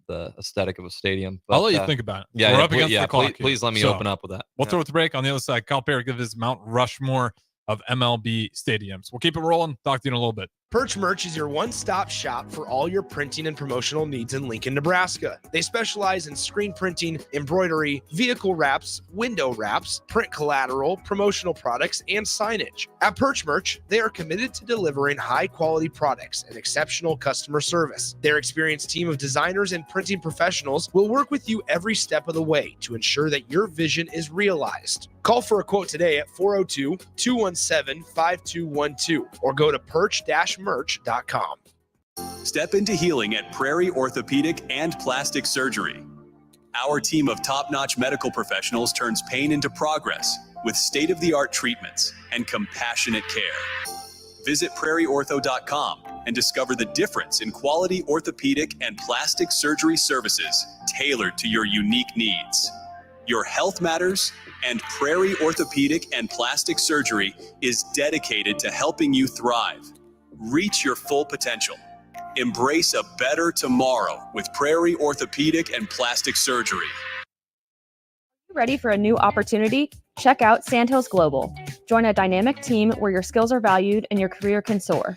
aesthetic of a stadium. But, I'll let you think about it. Yeah, we're up against the clock. Please let me open up with that. We'll throw it to break. On the other side, Kyle Perry gives his Mount Rushmore of MLB stadiums. We'll keep it rolling. Talk to you in a little bit. Perch Merch is your one-stop shop for all your printing and promotional needs in Lincoln, Nebraska. They specialize in screen printing, embroidery, vehicle wraps, window wraps, print collateral, promotional products, and signage. At Perch Merch, they are committed to delivering high-quality products and exceptional customer service. Their experienced team of designers and printing professionals will work with you every step of the way to ensure that your vision is realized. Call for a quote today at 402-217-5212 or go to perch-merch.com. Step into healing at Prairie Orthopedic and Plastic Surgery. Our team of top-notch medical professionals turns pain into progress with state-of-the-art treatments and compassionate care. Visit prairieortho.com and discover the difference in quality orthopedic and plastic surgery services tailored to your unique needs. Your health matters, and Prairie Orthopedic and Plastic Surgery is dedicated to helping you thrive. Reach your full potential. Embrace a better tomorrow with Prairie Orthopedic and Plastic Surgery. Ready for a new opportunity? Check out Sandhills Global. Join a dynamic team where your skills are valued and your career can soar.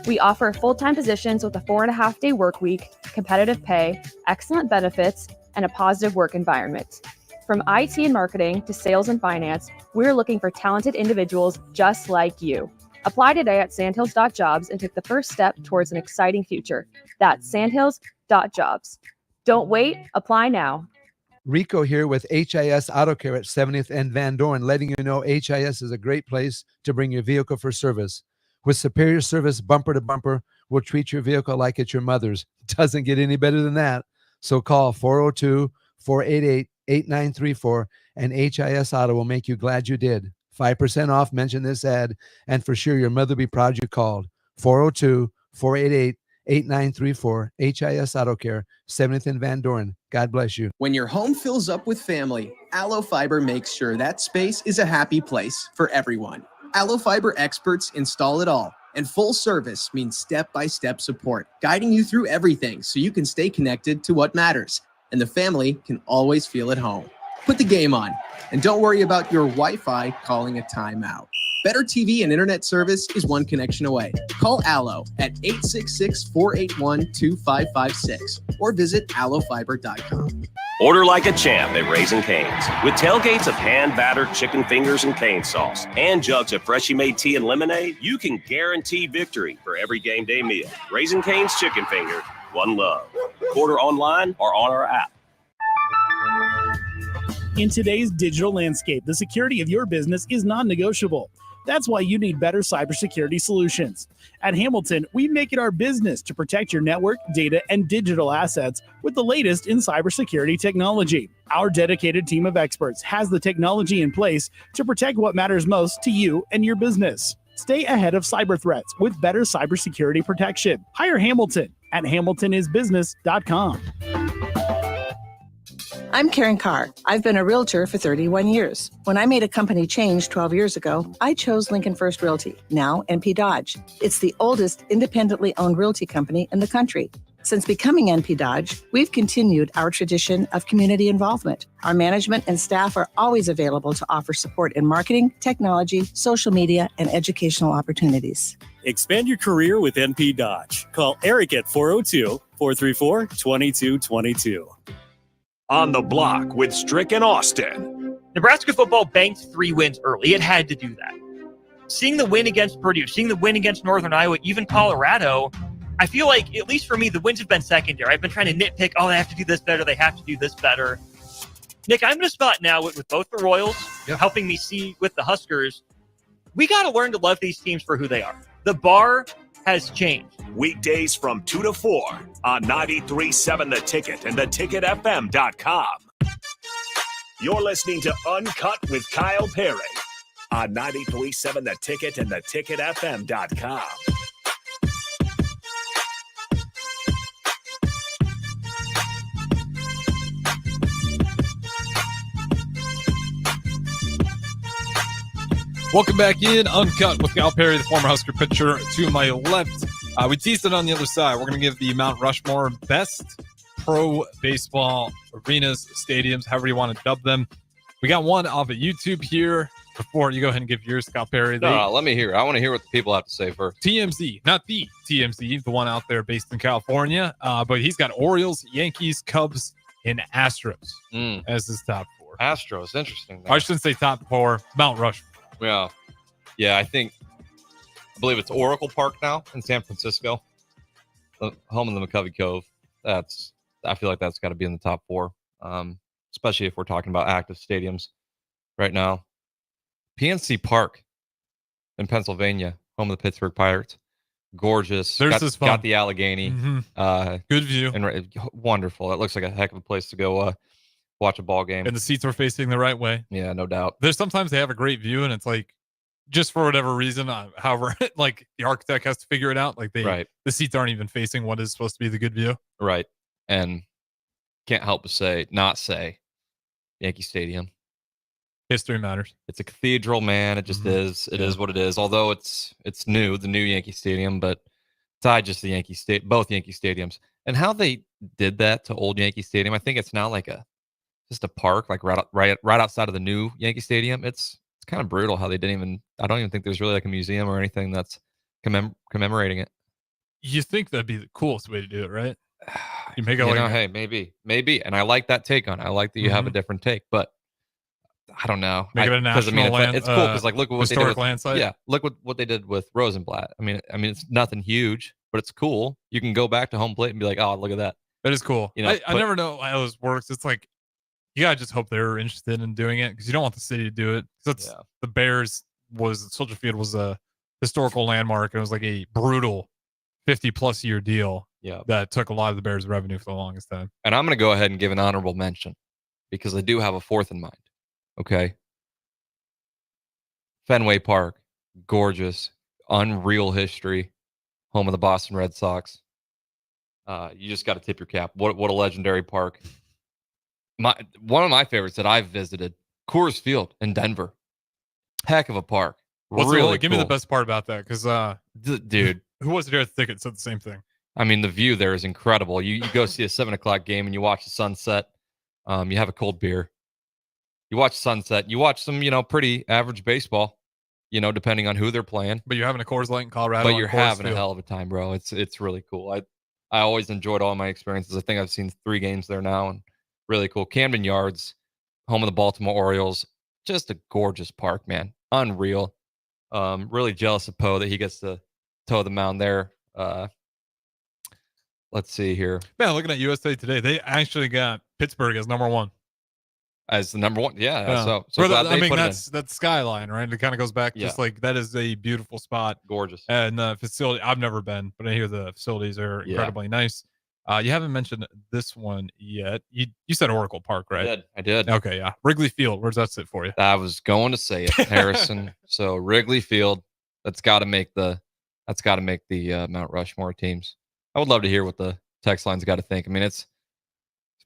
We offer full-time positions with a 4.5-day work week, competitive pay, excellent benefits, and a positive work environment. From IT and marketing to sales and finance, we're looking for talented individuals just like you. Apply today at sandhills.jobs and take the first step towards an exciting future. That's sandhills.jobs. Don't wait, apply now. Rico here with HIS Auto Care at 70th and Van Dorn, letting you know HIS is a great place to bring your vehicle for service. With superior service bumper to bumper, we'll treat your vehicle like it's your mother's. Doesn't get any better than that. So call 402-488-8934 and HIS Auto will make you glad you did. 5% off, mention this ad, and for sure your mother will be proud you called. 402-488-8934, HIS Auto Care, 7th and Van Dorn. God bless you. When your home fills up with family, Allo Fiber makes sure that space is a happy place for everyone. Allo Fiber experts install it all, and full service means step-by-step support, guiding you through everything so you can stay connected to what matters, and the family can always feel at home. Put the game on, and don't worry about your Wi-Fi calling a timeout. Better TV and internet service is one connection away. Call Allo at 866-481-2556 or visit allofiber.com. Order like a champ at Raising Cane's. With tailgates of hand-battered chicken fingers and cane sauce and jugs of freshly made tea and lemonade, you can guarantee victory for every game day meal. Raising Cane's Chicken Finger, one love. Order online or on our app. In today's digital landscape, the security of your business is non-negotiable. That's why you need better cybersecurity solutions. At Hamilton, we make it our business to protect your network, data, and digital assets with the latest in cybersecurity technology. Our dedicated team of experts has the technology in place to protect what matters most to you and your business. Stay ahead of cyber threats with better cybersecurity protection. Hire Hamilton. at hamiltonisbusiness.com. I'm Karen Carr. I've been a realtor for 31 years. When I made a company change 12 years ago, I chose Lincoln First Realty, now NP Dodge. It's the oldest independently owned realty company in the country. Since becoming NP Dodge, we've continued our tradition of community involvement. Our management and staff are always available to offer support in marketing, technology, social media, and educational opportunities. Expand your career with NP Dodge. Call Eric at 402-434-2222. On the block with Strick and Austin. Nebraska football banked 3 wins early. It had to do that. Seeing the win against Purdue, seeing the win against Northern Iowa, even Colorado, I feel like, at least for me, the wins have been secondary. I've been trying to nitpick, they have to do this better, they have to do this better. Nick, I'm in a spot now with both the Royals, helping me see with the Huskers. We got to learn to love these teams for who they are. The bar has changed. Weekdays from 2 to 4 on 93.7 The Ticket and theticketfm.com. You're listening to Uncut with Kyle Perry on 93.7 The Ticket and theticketfm.com. Welcome back in, Uncut with Kyle Perry, the former Husker pitcher to my left. We teased it on the other side. We're going to give the Mount Rushmore best pro baseball arenas, stadiums, however you want to dub them. We got one off of YouTube here. Before you go ahead and give yours, Kyle Perry. No, let me hear. I want to hear what the people have to say first. TMZ, not the TMZ, the one out there based in California. But he's got Orioles, Yankees, Cubs, and Astros as his top 4. Astros, interesting. I shouldn't say top 4, Mount Rushmore. Yeah, I believe it's Oracle Park now in San Francisco, home of the McCovey Cove. I feel like that's got to be in the top 4, especially if we're talking about active stadiums right now. PNC Park in Pennsylvania, home of the Pittsburgh Pirates. Gorgeous. Got the Allegheny. Good view. And wonderful. It looks like a heck of a place to go watch a ball game. And the seats are facing the right way. Yeah, no doubt. There's sometimes they have a great view, and it's like, just for whatever reason, however, like the architect has to figure it out. Like the seats aren't even facing what is supposed to be the good view. Right. And can't help but not say Yankee Stadium. History matters. It's a cathedral, man. It just is. It is what it is. Although it's new, the new Yankee Stadium, but tied just the both Yankee Stadiums. And how they did that to old Yankee Stadium, I think it's now like just a park, like right outside of the new Yankee Stadium. It's kind of brutal how they didn't even. I don't even think there's really like a museum or anything that's commemorating it. You think that'd be the coolest way to do it, right? You make it hey, maybe, and I like that take on it. I like that you have a different take, but I don't know. Make it a national land. It's cool because look at what they did with land site. Yeah, look what they did with Rosenblatt. I mean, it's nothing huge, but it's cool. You can go back to home plate and be like, oh, look at that. That is cool. I never know how this works. It's like, you gotta just hope they're interested in doing it, because you don't want the city to do it. Because the Bears Soldier Field was a historical landmark. It was like a brutal 50+ year deal that took a lot of the Bears' revenue for the longest time. And I'm going to go ahead and give an honorable mention because I do have a fourth in mind. Okay. Fenway Park, gorgeous, unreal history, home of the Boston Red Sox. You just got to tip your cap. What a legendary park. One of my favorites that I've visited, Coors Field in Denver. Heck of a park. Give me the best part about that, because dude, who was there at the ticket said the same thing. I mean, the view there is incredible. You go see a 7:00 game and you watch the sunset. You have a cold beer. You watch sunset. You watch some, pretty average baseball, depending on who they're playing. But you're having a Coors Light in Colorado. But you're having a hell of a time, bro. It's really cool. I always enjoyed all my experiences. I think I've seen 3 games there now, and really cool. Camden Yards, home of the Baltimore Orioles. Just a gorgeous park, man. Unreal. Really jealous of Poe that he gets to toe the mound there. Let's see here. Man, looking at USA Today, they actually got Pittsburgh as number 1. As the number 1, yeah. So that's skyline, right? It kind of goes back, just like that is a beautiful spot, gorgeous, and the facility. I've never been, but I hear the facilities are incredibly nice. You haven't mentioned this one yet. You said Oracle Park, right? I did. Okay, yeah. Wrigley Field. Where's that sit for you? I was going to say it, Harrison. So Wrigley Field. That's got to make the Mount Rushmore teams. I would love to hear what the text line's got to think. I mean, it's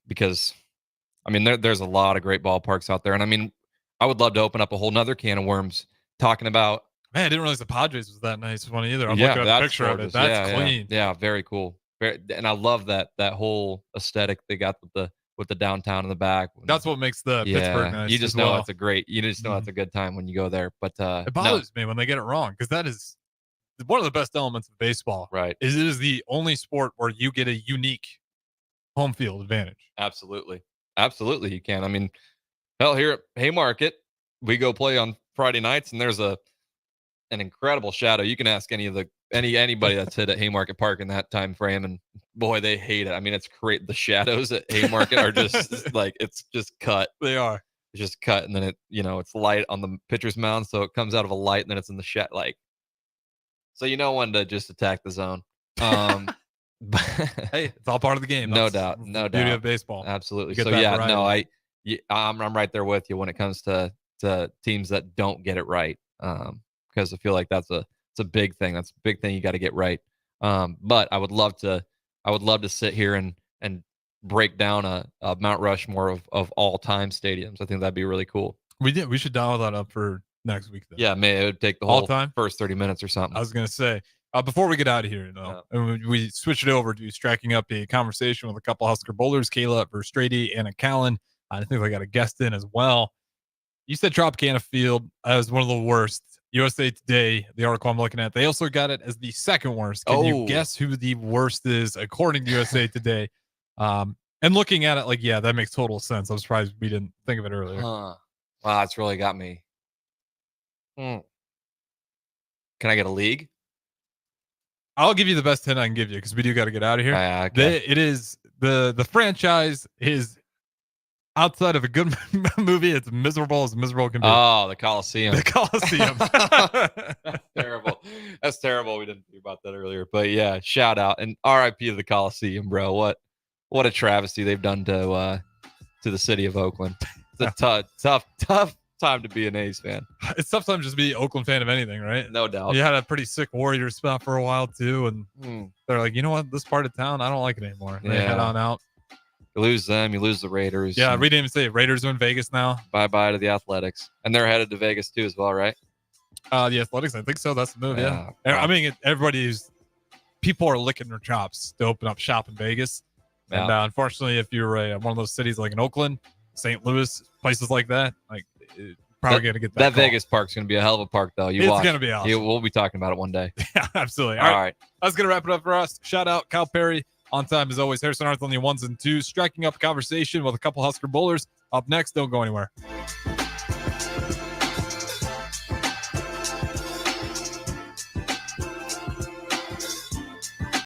because, I mean, there's a lot of great ballparks out there. And I mean, I would love to open up a whole nother can of worms talking about. Man, I didn't realize the Padres was that nice one either. I'm Yeah, looking at the that's picture of it. gorgeous. That's Yeah, clean. Yeah, very cool. And I love that whole aesthetic they got with the downtown in the back. That's what makes the Pittsburgh nice. You just as know well. it's you just know it's a good time when you go there. But It bothers me when they get it wrong, because that is one of the best elements of baseball. Right. It is the only sport where you get a unique home field advantage. Absolutely. Absolutely you can. I mean, hell, here at Haymarket, we go play on Friday nights and there's an incredible shadow. You can ask anybody that's hit at Haymarket Park in that time frame, and boy, they hate it. I mean, it's great. The shadows at Haymarket are just like, it's just cut. They are. It's just cut, and then it's light on the pitcher's mound, so it comes out of a light, and then it's in the shot. Like, so you know when to just attack the zone. Hey, it's all part of the game. No That's doubt. the No doubt. beauty of baseball. Absolutely. You get So that yeah, variety. no, I'm right there with you when it comes to teams that don't get it right. Because I feel like it's a big thing. That's a big thing you got to get right. But I would love to sit here and break down a Mount Rushmore of all time stadiums. I think that'd be really cool. We should dial that up for next week then. Yeah, maybe it would take the All whole time? first 30 minutes or something. I was gonna say, before we get out of here, though, and we switch it over to striking up a conversation with a couple Husker bowlers, Kayla Verstrady and Callan. I think I got a guest in as well. You said Tropicana Field as one of the worst. USA Today, the article I'm looking at, they also got it as the second worst. Can you guess who the worst is according to USA Today? And looking at it, like, yeah, that makes total sense. I'm surprised we didn't think of it earlier. Wow, it's really got me. Can I get a league? I'll give you the best 10 I can give you because we do got to get out of here. Okay. It is the franchise is outside of a good movie. It's miserable as miserable can be. Oh, the Coliseum. The Coliseum. That's terrible. That's terrible. We didn't think about that earlier. But yeah, shout out and RIP to the Coliseum, bro. What a travesty they've done to the city of Oakland. It's a tough time to be an A's fan. It's tough time just to be an Oakland fan of anything, right? No doubt. You had a pretty sick Warriors spot for a while too, and they're like, you know what, this part of town, I don't like it anymore. They head on out. You lose them, you lose the Raiders. Yeah, we didn't even say it. Raiders are in Vegas now. Bye to the Athletics, and they're headed to Vegas too, as well, right? The Athletics, I think so. That's the move. Yeah. I mean, people are licking their chops to open up shop in Vegas, and unfortunately, if you're one of those cities like in Oakland, St. Louis, places like that, like. Probably gonna get that. Vegas park's gonna be a hell of a park, though. It's gonna be awesome. We'll be talking about it one day. Yeah, absolutely. All right. That's gonna wrap it up for us. Shout out Kyle Perry on time as always. Harrison Arth on the 1s and 2s, striking up a conversation with a couple Husker bowlers. Up next, don't go anywhere.